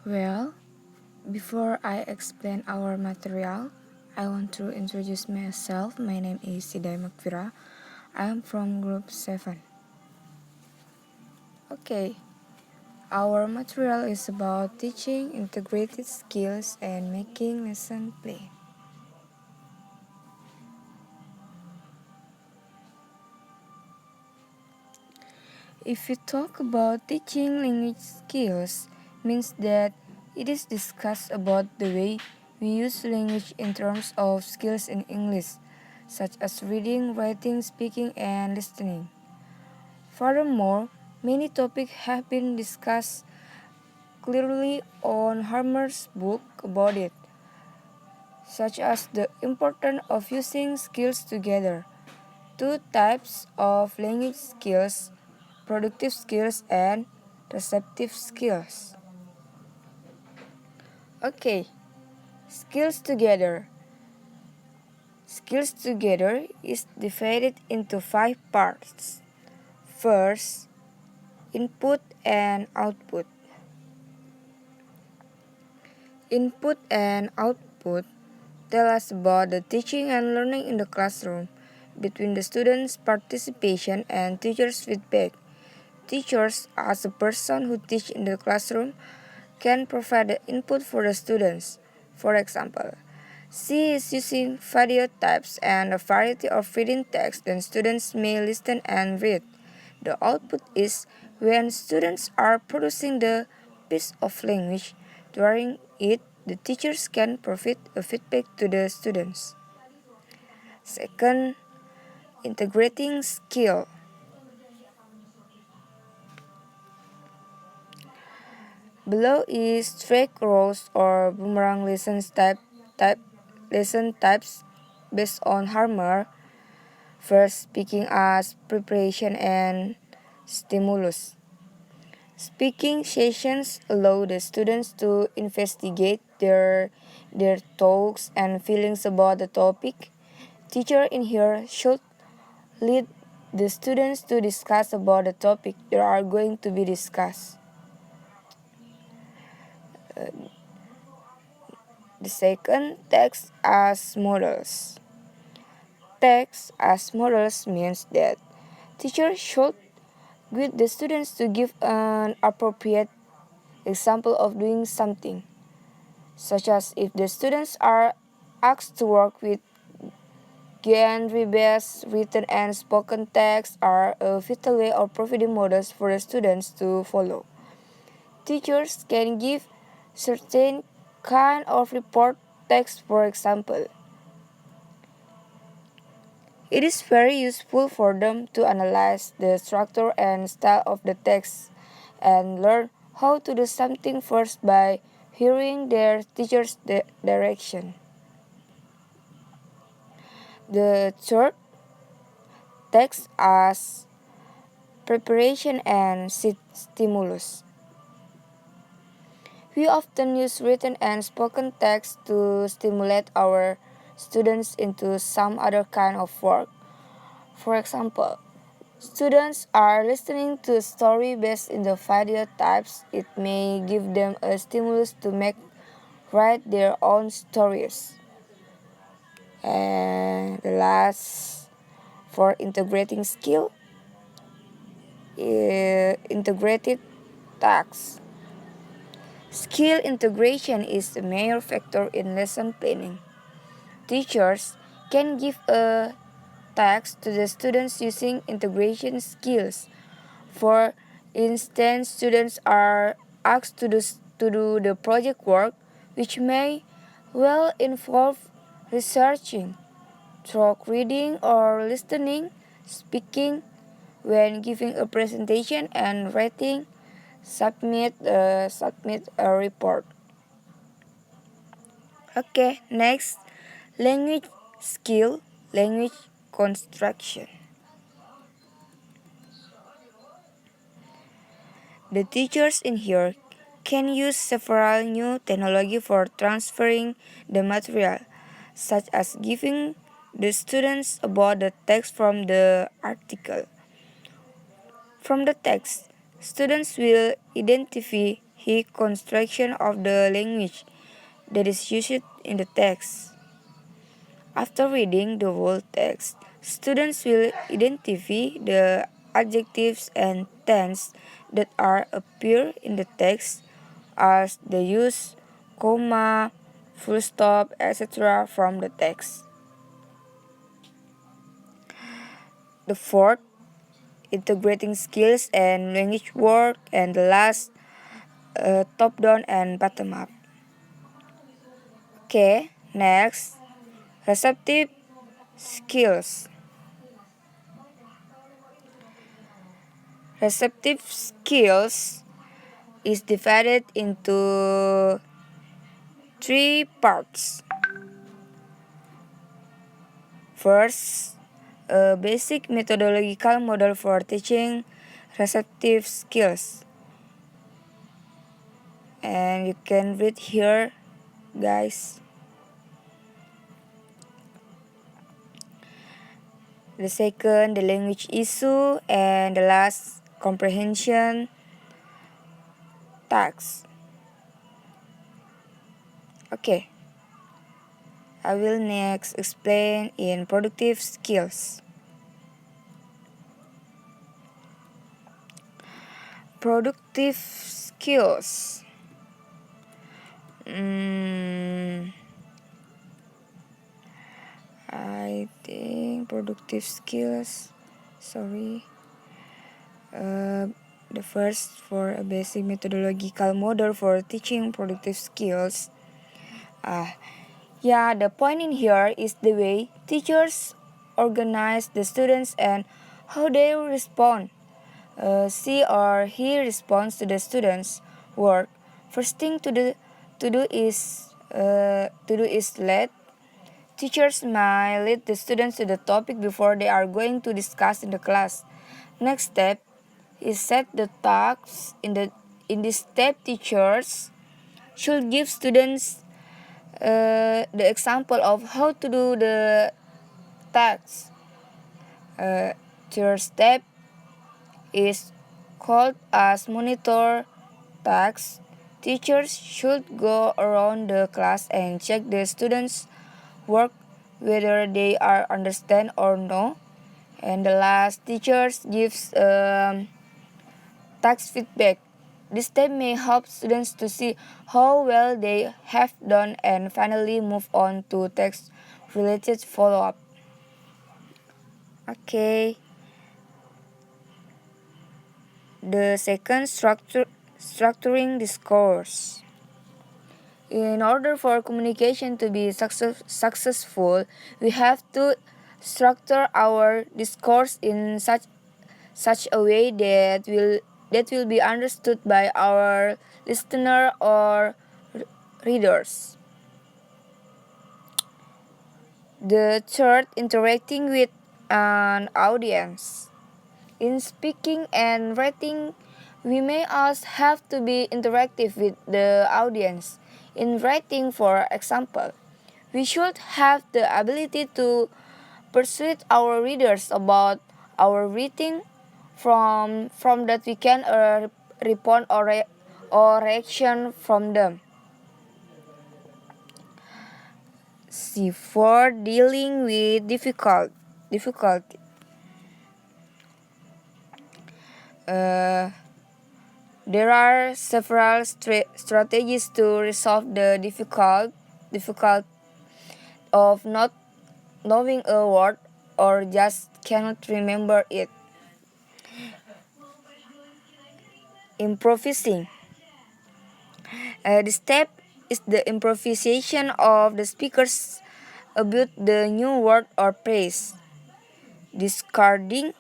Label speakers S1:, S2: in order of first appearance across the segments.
S1: Well, before I explain our material, I want to introduce myself. My name is Siday Makvira. I am from Group 7. Okay, our material is about teaching integrated skills and making lesson play. If we talk about teaching language skills, means that it is discussed about the way we use language in terms of skills in English, such as reading, writing, speaking, and listening. Furthermore, many topics have been discussed clearly on Harmer's book about it, such as the importance of using skills together. Two types of language skills, productive skills and receptive skills. Okay, skills together. Skills together is divided into 5 parts. First, input and output. Input and output tell us about the teaching and learning in the classroom between the students' participation and teachers' feedback. Teachers, as a person who teach in the classroom, can provide the input for the students. For example, she is using video types and a variety of reading text, then students may listen and read. The output is when students are producing the piece of language. During it, the teachers can provide a feedback to the students. Second, integrating skill. Below is track rows or boomerang lesson types based on Harmer. First, speaking as preparation and stimulus. Speaking sessions allow the students to investigate their thoughts and feelings about the topic. Teacher in here should lead the students to discuss about the topic they are going to be discussed. The second, text as models. Text as models means that teachers should guide the students to give an appropriate example of doing something, such as if the students are asked to work with genre-based written and spoken text are a vital way of providing models for the students to follow. Teachers can give certain kind of report text, for example. It is very useful for them to analyze the structure and style of the text and learn how to do something first by hearing their teacher's direction. The third, text as preparation and stimulus. We often use written and spoken text to stimulate our students into some other kind of work. For example, students are listening to a story based in the video types. It may give them a stimulus to write their own stories. And the last for integrating skill, integrated tasks. Skill integration is the major factor in lesson planning. Teachers can give a task to the students using integration skills. For instance, students are asked to do the project work, which may well involve researching, talk reading or listening, speaking when giving a presentation, and writing. Submit a report. Okay, next, language skill, language construction. The teachers in here can use several new technology for transferring the material, such as giving the students about the text from the article. From the text, students will identify construction of the language that is used in the text. After reading the whole text, students will identify the adjectives and tense that are appear in the text as they use comma, full stop, etc. from the text. The fourth, integrating skills and language work, and the last, top down and bottom up. Okay, next, receptive skills. Receptive skills is divided into three parts. First, a basic methodological model for teaching receptive skills. And you can read here, guys. The second, the language issue, and the last, comprehension tasks. Okay, I will next explain in productive skills. Productive skills. I think productive skills. Sorry. The first, for a basic methodological model for teaching productive skills. The point in here is the way teachers organize the students and how they respond. She or he responds to the students' work. First thing to do is lead. Teachers might lead the students to the topic before they are going to discuss in the class. Next step is set the tasks. In this step, teachers should give students the example of how to do the tasks. Third step is called as monitor tasks. Teachers should go around the class and check the students' work, whether they are understand or no. And the last, teachers gives task feedback. This step may help students to see how well they have done and finally move on to text-related follow-up. Okay. The second, structuring discourse. In order for communication to be successful, we have to structure our discourse in such a way that will be understood by our listener or readers. The third, interacting with an audience. In speaking and writing, we may also have to be interactive with the audience. In writing, for example, we should have the ability to persuade our readers about our reading. From that we can respond or reaction from them. C4, dealing with difficulty. There are several strategies to resolve the difficult of not knowing a word or just cannot remember it. Improvising. The step is the improvisation of the speakers about the new word or phrase. Discarding.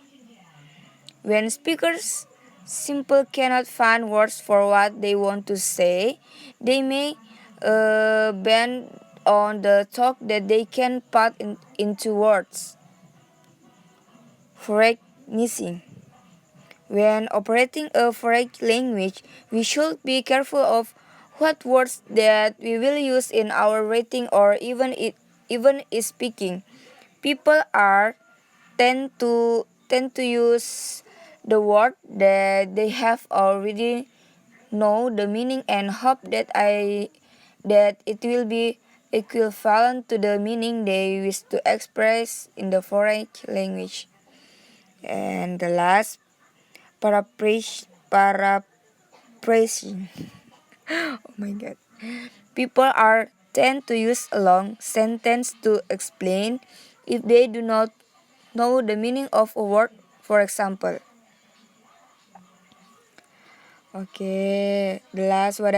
S1: When speakers simply cannot find words for what they want to say, they may bend on the talk that they can put into words. Fragmenting. When operating a foreign language, we should be careful of what words that we will use in our writing or even speaking. People tend to use the word that they have already know the meaning and hope that it will be equivalent to the meaning they wish to express in the foreign language. And the last, paraphrasing. Oh my god. People are tend to use a long sentence to explain if they do not know the meaning of a word. For example, okay, the last what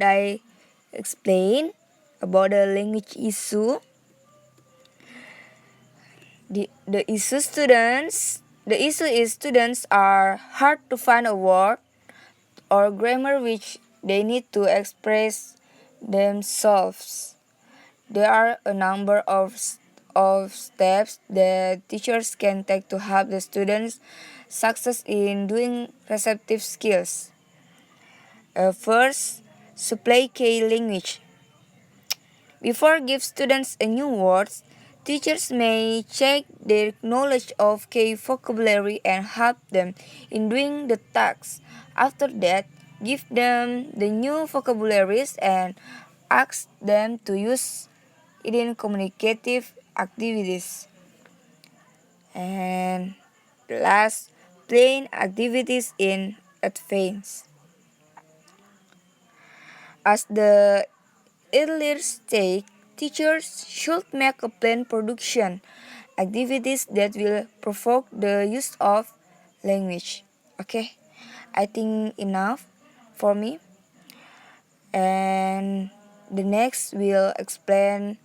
S1: I explain about the language issue. The issue is students are hard to find a word or grammar which they need to express themselves. There are a number of steps that teachers can take to help the students success in doing receptive skills. First, supply key language. Before give students a new words, teachers may check their knowledge of key vocabulary and help them in doing the tasks. After that, give them the new vocabularies and ask them to use it in communicative activities. And last, plain activities in advance. As the earlier stage, teachers should make a plan production activities that will provoke the use of language. Okay, I think enough for me. And the next will explain